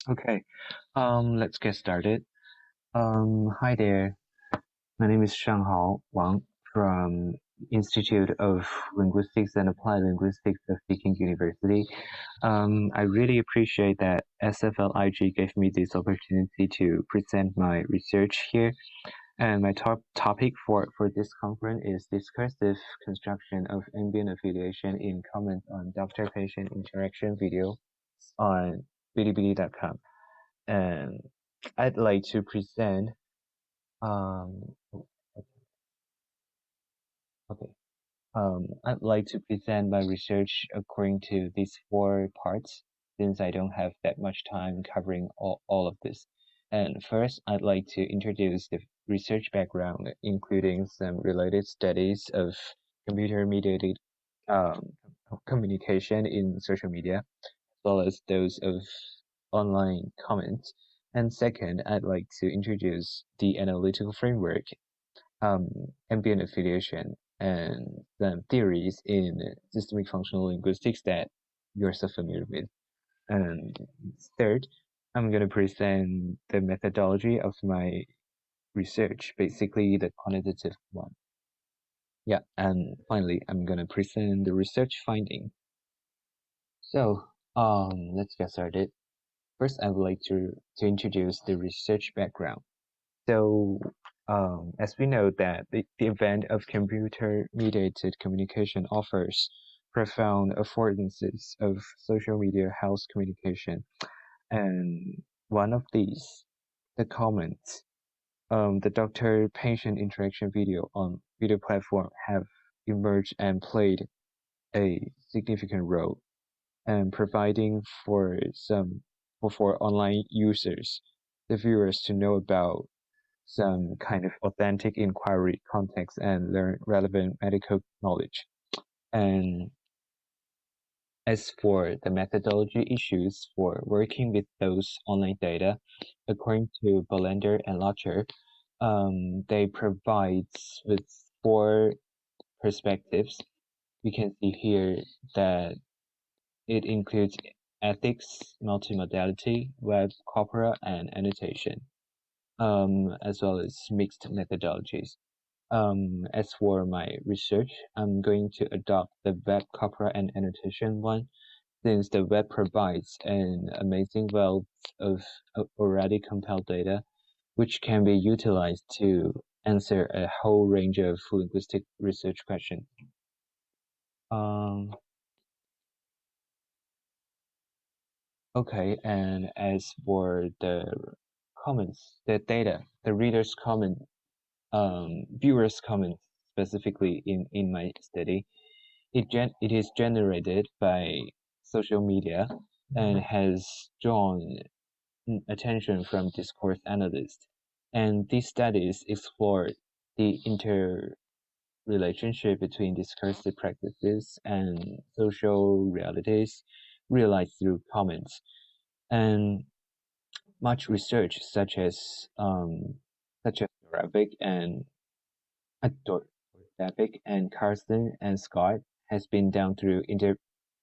Okay, let's get started. Hi there. My name is Shanghao Wang from Institute of Linguistics and Applied Linguistics of Peking University. I really appreciate that SFLIG gave me this opportunity to present my research here. And my topic for this conference is discursive construction of ambient affiliation in comments on doctor-patient interaction video on bilibili.com. And I'd like to present um okay I'd like to present my research according to these four parts since I don't have that much time covering all of this. And first, I'd like to introduce the research background, including some related studies of computer-mediated um, communication in social media, as well as those of online comments. And second, I'd like to introduce the analytical framework, ambient affiliation, and some theories in systemic functional linguistics that you're so familiar with. And third, I'm going to present the methodology of my research, basically the quantitative one. Yeah, and finally, I'm going to present the research finding. So, let's get started. First, I would like to introduce the research background. So, as we know that the event of computer-mediated communication offers profound affordances of social media health communication, and one of these, the comments, the doctor-patient interaction video on video platform have emerged and played a significant role, and providing for online users, the viewers to know about some kind of authentic inquiry context and learn relevant medical knowledge. And as for the methodology issues for working with those online data, according to Bolander and Locher, they provide with four perspectives. We can see here that it includes ethics, multimodality, web, corpora, and annotation, as well as mixed methodologies. As for my research, I'm going to adopt the web corpora and annotation one, since the web provides an amazing wealth of already compiled data, which can be utilized to answer a whole range of linguistic research questions. Okay, and as for the comments, the data, the reader's comment, viewers' comments specifically in my study, it is generated by social media and has drawn attention from discourse analysts. And these studies explore the interrelationship between discursive practices and social realities realized through comments. And much research such as Arabic and Carson and Scott has been done through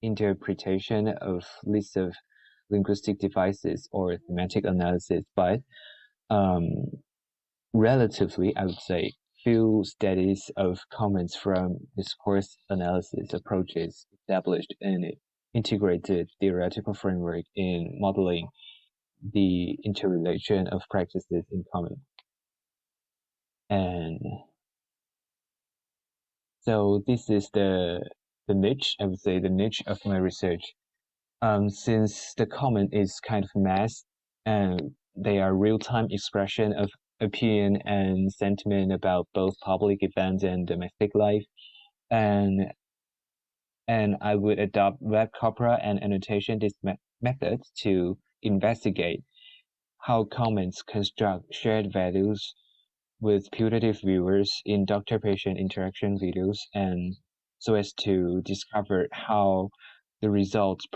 interpretation of lists of linguistic devices or thematic analysis, but relatively, I would say, few studies of comments from discourse analysis approaches established an integrated theoretical framework in modeling the interrelation of practices in common. And so this is the niche, I would say, the niche of my research. Since the comment is kind of mass, and they are real-time expression of opinion and sentiment about both public events and domestic life, and I would adopt web corpora and annotation this method to investigate how comments construct shared values with putative viewers in doctor-patient interaction videos, and so as to discover how the results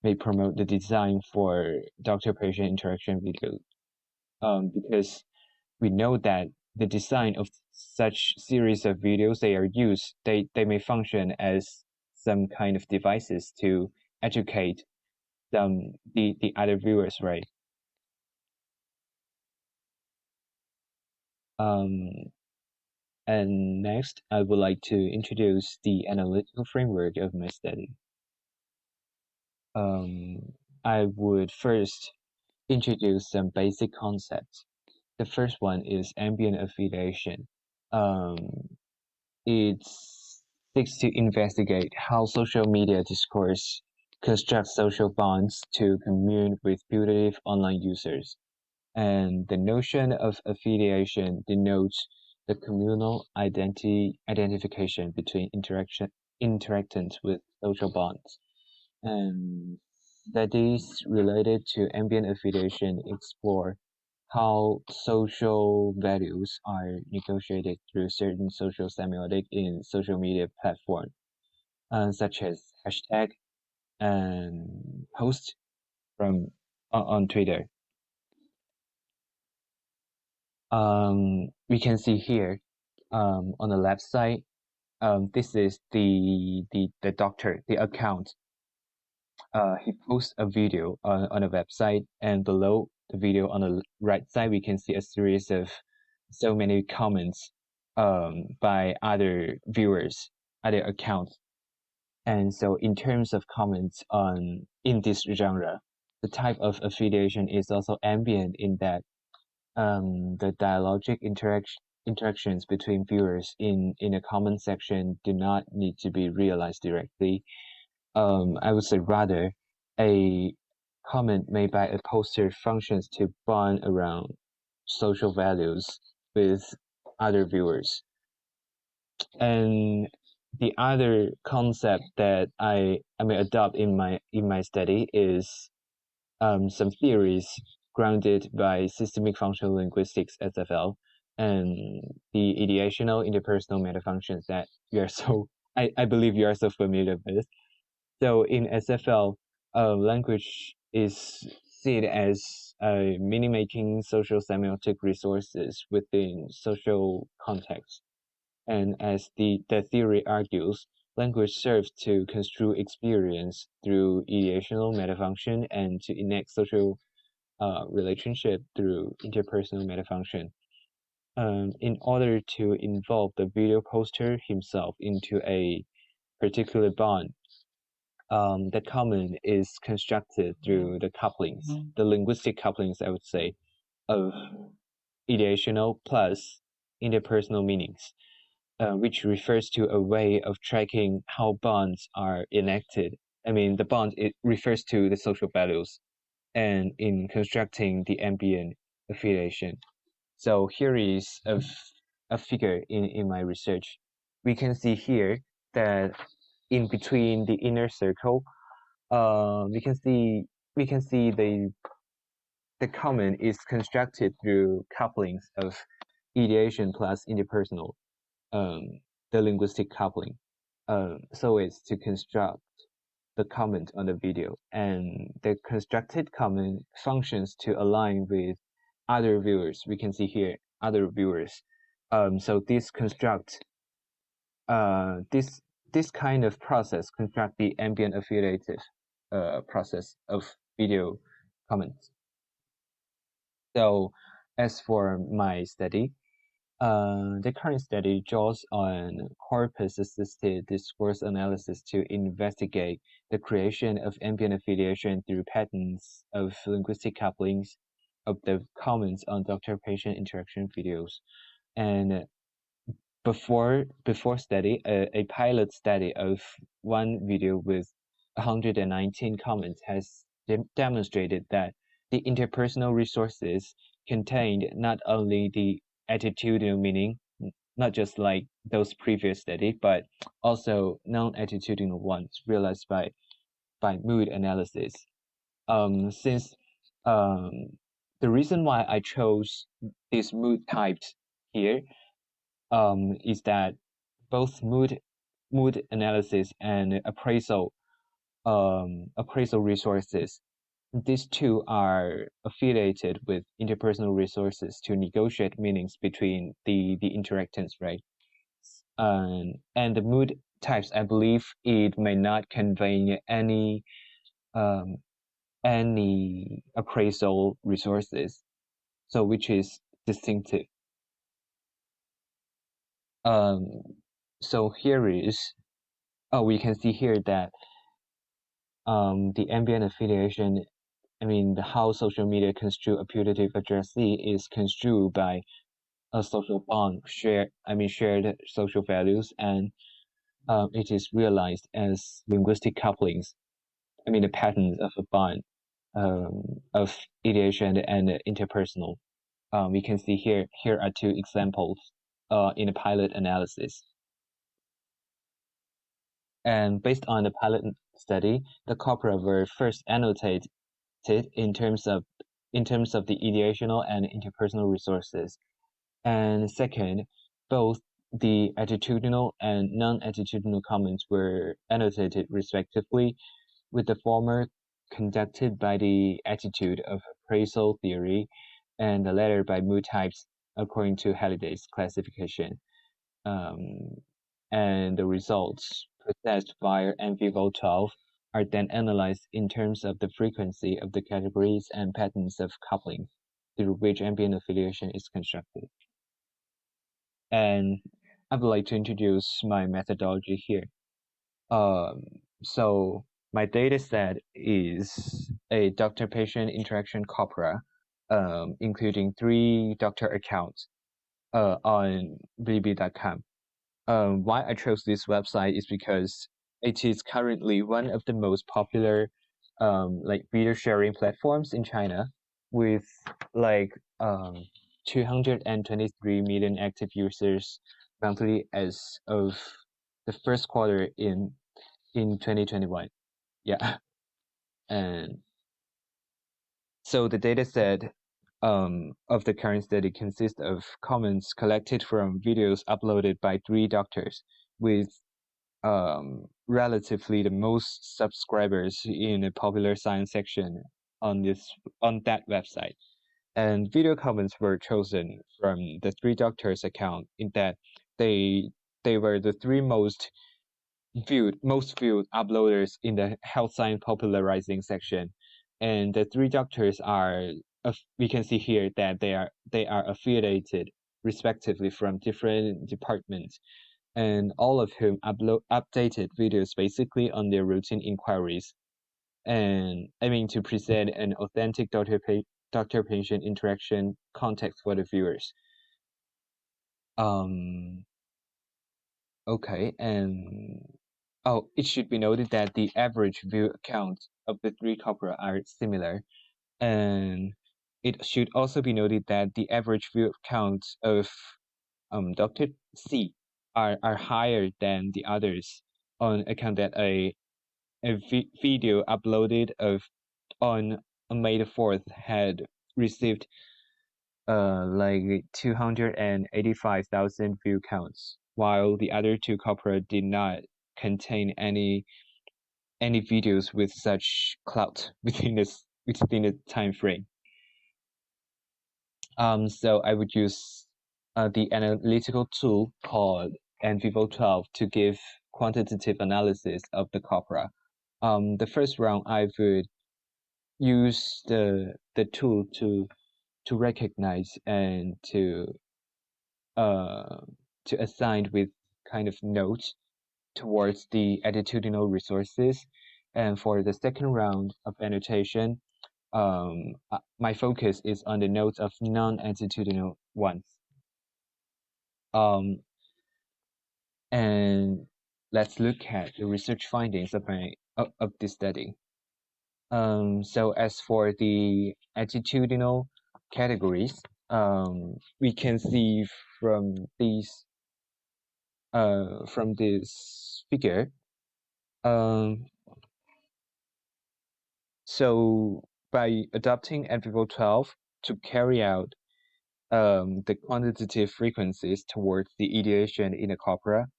may promote the design for doctor-patient interaction videos. Because we know that the design of such series of videos they may function as some kind of devices to educate the other viewers, right? Um, and next, I would like to introduce the analytical framework of my study. I would first introduce some basic concepts. The first one is ambient affiliation. Um, it seeks to investigate how social media discourse constructs social bonds to commune with putative online users. And the notion of affiliation denotes the communal identification between interactants with social bonds. And studies related to ambient affiliation explore how social values are negotiated through certain social semiotic in social media platforms, such as hashtag and post from on Twitter. We can see here on the left side, this is the doctor, the account. He posts a video on a website, and below the video on the right side, we can see a series of so many comments by other viewers, other accounts. And so in terms of comments on in this genre, the type of affiliation is also ambient in that the dialogic interactions between viewers in a comment section do not need to be realized directly. I would say rather a comment made by a poster functions to bond around social values with other viewers. And the other concept that I may adopt in my study is some theories grounded by systemic functional linguistics (SFL) and the ideational interpersonal metafunctions that you are so I believe you are so familiar with. So in SFL, language is seen as mini-making social semiotic resources within social context. And as the theory argues, language serves to construe experience through ideational metafunction and to enact social relationship through interpersonal metafunction. In order to involve the video poster himself into a particular bond, that comment is constructed through the couplings, the linguistic couplings, I would say, of ideational plus interpersonal meanings, which refers to a way of tracking how bonds are enacted. I mean, the bond, it refers to the social values, and in constructing the ambient affiliation. So here is a figure in my research. We can see here that in between the inner circle, we can see the comment is constructed through couplings of ideation plus interpersonal, the linguistic coupling. So it's to construct the comment on the video, and the constructed comment functions to align with other viewers. We can see here other viewers. So this kind of process construct the ambient affiliative process of video comments. So as for my study, the current study draws on corpus-assisted discourse analysis to investigate the creation of ambient affiliation through patterns of linguistic couplings of the comments on doctor-patient interaction videos. And before study, a pilot study of one video with 119 comments has demonstrated that the interpersonal resources contained not only the attitudinal meaning, not just like those previous study, but also non-attitudinal ones realized by mood analysis. Since the reason why I chose these mood types here is that both mood analysis and appraisal resources, these two are affiliated with interpersonal resources to negotiate meanings between the interactants, right? And the mood types, I believe it may not convey any any appraisal resources, so which is distinctive. So here is, we can see here that the ambient affiliation, how social media construe a putative addressee is construed by a social bond, shared social values, and it is realized as linguistic couplings. The patterns of a bond, of ideation and interpersonal. We can see here are two examples in a pilot analysis. And based on the pilot study, the corpora were first annotated in terms of the ideational and interpersonal resources. And second, both the attitudinal and non-attitudinal comments were annotated respectively, with the former conducted by the attitude of appraisal theory and the latter by mood types according to Halliday's classification. And the results processed via NVivo12 are then analyzed in terms of the frequency of the categories and patterns of coupling through which ambient affiliation is constructed. And I would like to introduce my methodology here. So my data set is a doctor-patient interaction corpora, including 3 doctor accounts on bb.com. Why I chose this website is because it is currently one of the most popular video sharing platforms in China, with 223 million active users monthly as of the first quarter in 2021. Yeah. And so the data set of the current study consists of comments collected from videos uploaded by 3 doctors, with relatively the most subscribers in a popular science section on that website. And video comments were chosen from the 3 doctors' account, in that they were the 3 most viewed uploaders in the health science popularizing section. And the 3 doctors are, we can see here that they are affiliated respectively from different departments, and all of whom updated videos basically on their routine inquiries, and aiming to present an authentic doctor-patient interaction context for the viewers. Okay, and it should be noted that the average view count of the 3 corpora are similar, and it should also be noted that the average view counts of Dr. C are higher than the others, on account that a video uploaded on May the 4th had received 285,000 view counts, while the other 2 corpora did not contain any videos with such clout within the time frame. So I would use the analytical tool called NVivo12 to give quantitative analysis of the corpora. The first round, I would use the tool to recognize and to assign with kind of notes towards the attitudinal resources. And for the second round of annotation, my focus is on the notes of non-attitudinal ones. And let's look at the research findings of this study. So as for the attitudinal categories, we can see from this figure. So by adopting NVivo12 to carry out the quantitative frequencies towards the ideation in a corpora,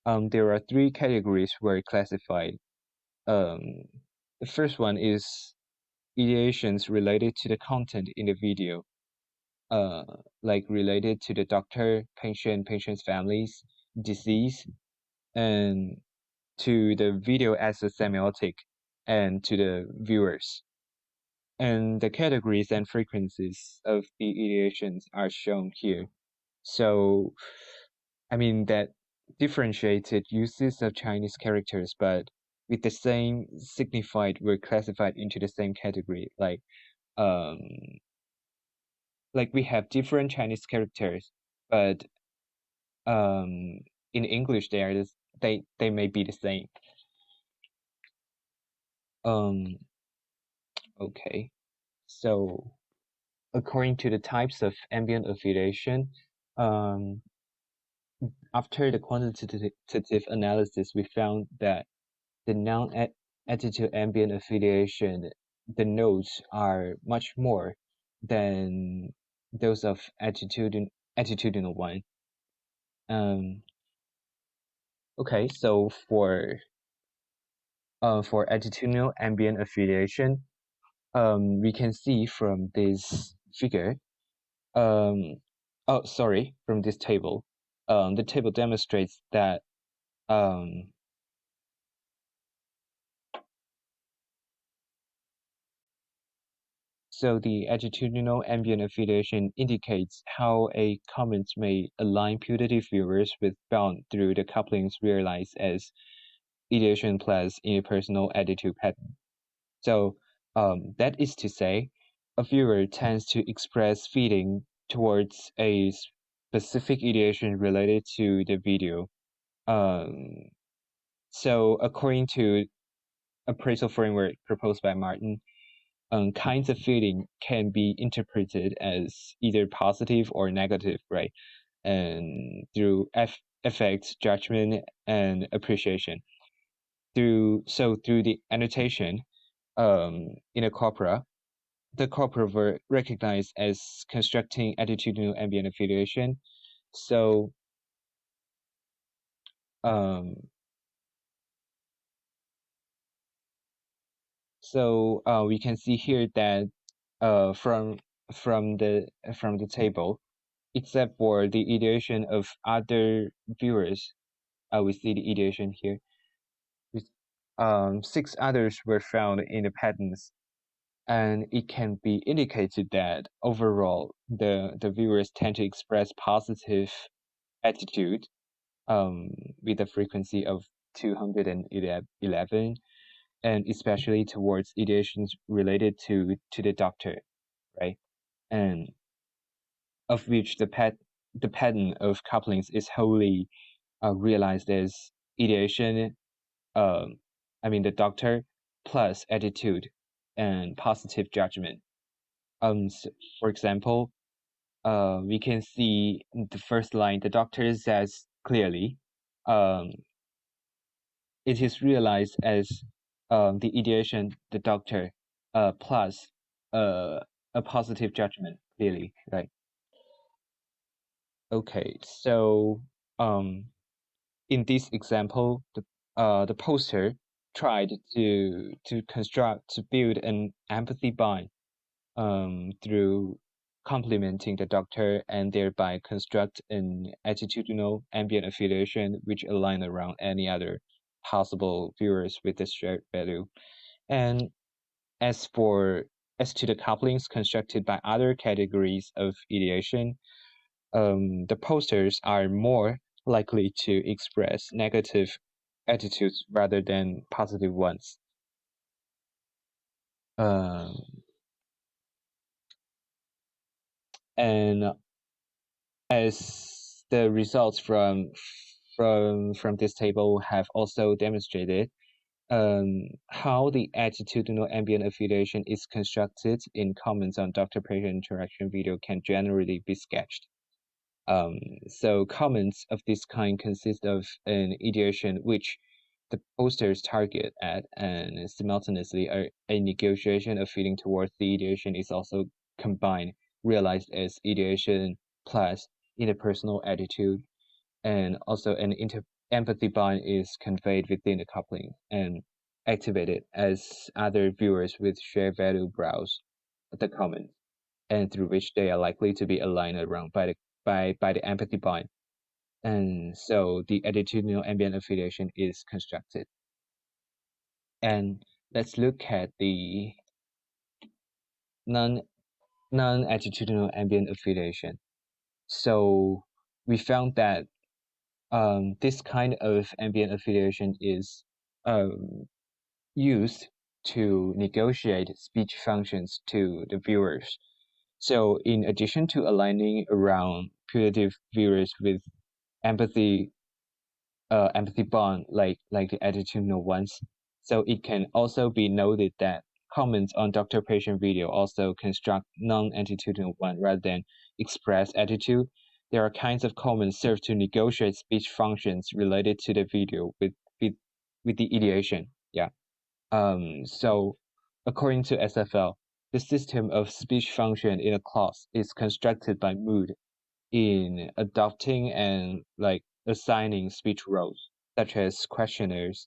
there are 3 categories were classified. The first one is ideations related to the content in the video, like related to the doctor, patient's families, disease, and to the video as a semiotic, and to the viewers. And the categories and frequencies of the ideations are shown here. So, I mean that differentiated uses of Chinese characters, but with the same signified were classified into the same category. Um, like we have different Chinese characters, but in English they may be the same. Okay. So according to the types of ambient affiliation, um, after the quantitative analysis, we found that the non-attitude ambient affiliation, the nodes are much more than those of attitudinal one. Okay, so for attitudinal ambient affiliation, we can see from this figure, from this table, the table demonstrates that so the attitudinal ambient affiliation indicates how a comment may align putative viewers with bound through the couplings realized as ideation plus interpersonal attitude pattern. So that is to say, a viewer tends to express feeling towards a specific ideation related to the video. So according to appraisal framework proposed by Martin, kinds of feeling can be interpreted as either positive or negative, right? And through affect, judgment, and appreciation. Through the annotation, in a corpora, the corpora were recognized as constructing attitudinal ambient affiliation. So we can see here that from the table, except for the ideation of other viewers, we see the ideation here. Six others were found in the patterns, and it can be indicated that overall the viewers tend to express positive attitude with a frequency of 211, and especially towards ideations related to the doctor, right? And of which the pattern of couplings is wholly realized as ideation, the doctor plus attitude and positive judgment. So for example, we can see the first line, the doctor says clearly, it is realized as the ideation, the doctor, plus a positive judgment, clearly, right? Okay, so in this example, the poster tried to build an empathy bond through complementing the doctor and thereby construct an attitudinal ambient affiliation which align around any other possible viewers with the shared value. And as to the couplings constructed by other categories of ideation, the posters are more likely to express negative attitudes rather than positive ones. And as the results from this table have also demonstrated, how the attitudinal ambient affiliation is constructed in comments on doctor-patient interaction video can generally be sketched. So comments of this kind consist of an ideation which the posters target at, and simultaneously a negotiation of feeling towards the ideation is also combined, realized as ideation plus interpersonal attitude, and also an empathy bond is conveyed within the coupling and activated as other viewers with shared value browse the comments, and through which they are likely to be aligned around by the empathy bond. And so the attitudinal ambient affiliation is constructed. And let's look at the non-attitudinal ambient affiliation. So we found that this kind of ambient affiliation is used to negotiate speech functions to the viewers. So in addition to aligning around putative viewers with empathy empathy bond like the attitudinal ones, so it can also be noted that comments on doctor-patient video also construct non-attitudinal one rather than express attitude. There are kinds of comments served to negotiate speech functions related to the video with, with the ideation. Yeah. So according to SFL, the system of speech function in a clause is constructed by mood in adopting and like assigning speech roles, such as questioners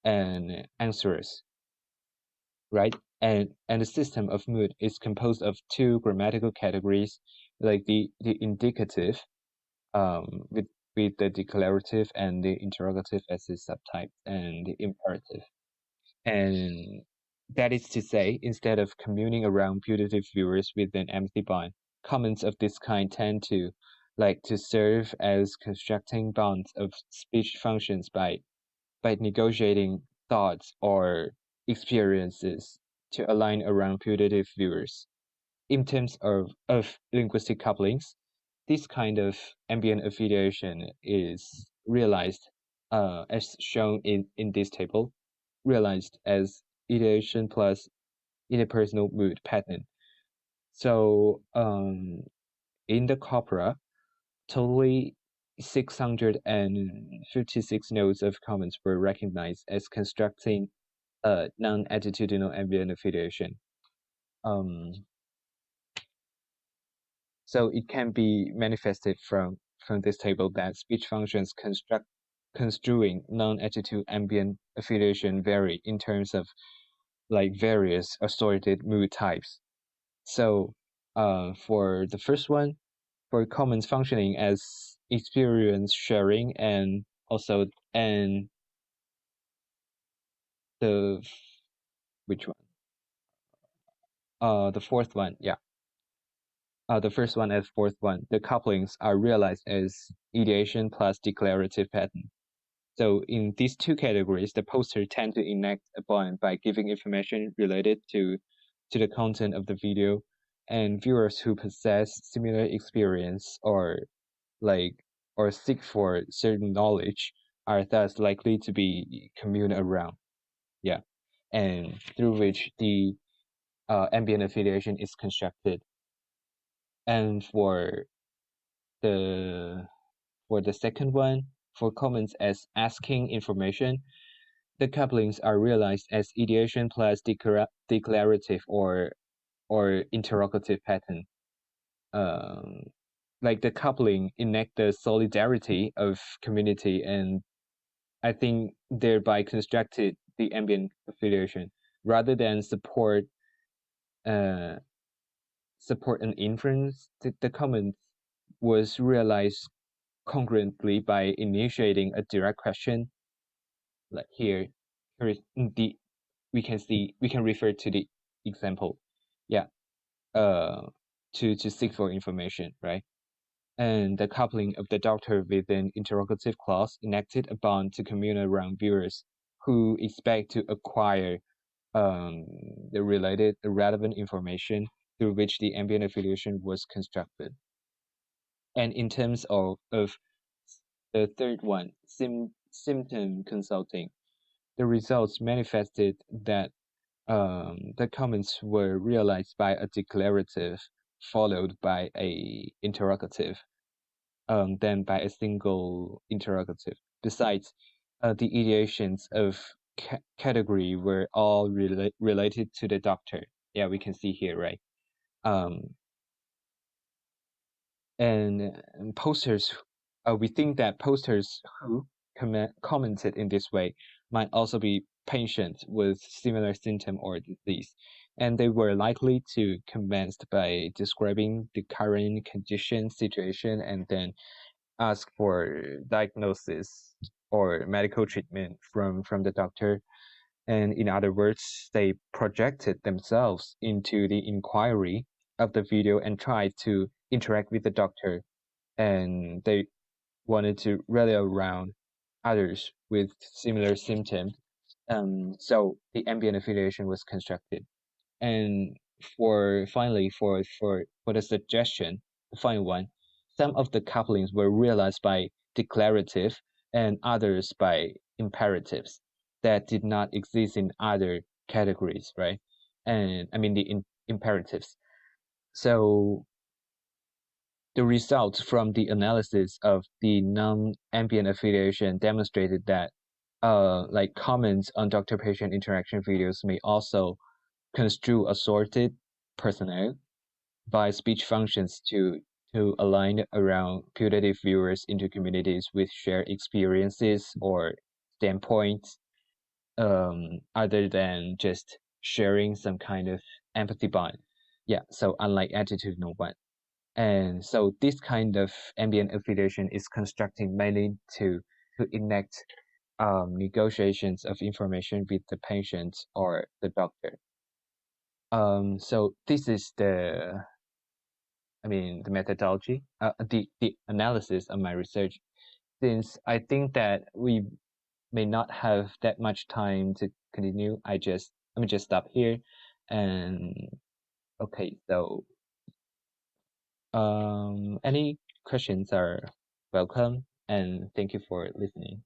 and answerers, right? And the system of mood is composed of two grammatical categories, like the indicative, with the declarative and the interrogative as its subtype, and the imperative. And that is to say, instead of communing around putative viewers with an empathy bond, comments of this kind tend to serve as constructing bonds of speech functions by negotiating thoughts or experiences to align around putative viewers. In terms of linguistic couplings, this kind of ambient affiliation is realized as shown in this table, realized as ideation plus interpersonal mood pattern. So in the corpora, totally 656 nodes of comments were recognized as constructing non-attitudinal ambient affiliation. So it can be manifested from this table that speech functions construing non-attitude ambient affiliation vary in terms of like various assorted mood types. So for the first one, for comments functioning as experience sharing and also and the which one? The fourth one, yeah. The first one and fourth one, the couplings are realized as ideation plus declarative pattern. So in these two categories, the poster tend to enact a bond by giving information related to the content of the video, and viewers who possess similar experience or seek for certain knowledge are thus likely to be commune around. Yeah, and through which the ambient affiliation is constructed. And for the second one, for comments as asking information, the couplings are realized as ideation plus declarative or interrogative pattern. Like the coupling enact the solidarity of community, and I think thereby constructed the ambient affiliation rather than support an inference. The comment was realized congruently by initiating a direct question. Like here is the we can refer to the example. Yeah. To seek for information, right? And the coupling of the doctor with an interrogative clause enacted a bond to commune around viewers who expect to acquire the relevant information through which the ambient affiliation was constructed. And in terms of the third one, symptom consulting, the results manifested that the comments were realized by a declarative followed by a interrogative, then by a single interrogative. Besides, the ideations of category were all related to the doctor. Yeah, we can see here, right? And posters, we think that posters who commented in this way might also be patients with similar symptom or disease, and they were likely to commenced by describing the current condition situation and then ask for diagnosis or medical treatment from the doctor. And in other words, they projected themselves into the inquiry of the video and tried to interact with the doctor. And they wanted to rally around others with similar symptoms. So the ambient affiliation was constructed. And for the suggestion, the final one, some of the couplings were realized by declarative and others by imperatives that did not exist in other categories, right? And I mean the imperatives. So the results from the analysis of the non-ambient affiliation demonstrated that like comments on doctor-patient interaction videos may also construe assorted personnel by speech functions to align around putative viewers into communities with shared experiences or standpoints, other than just sharing some kind of empathy bond. Yeah, so unlike attitudinal one. And so this kind of ambient affiliation is constructed mainly to enact negotiations of information with the patient or the doctor. So this is the methodology, the analysis of my research. Since I think that we may not have that much time to continue, let me just stop here. And okay, so any questions are welcome, and thank you for listening.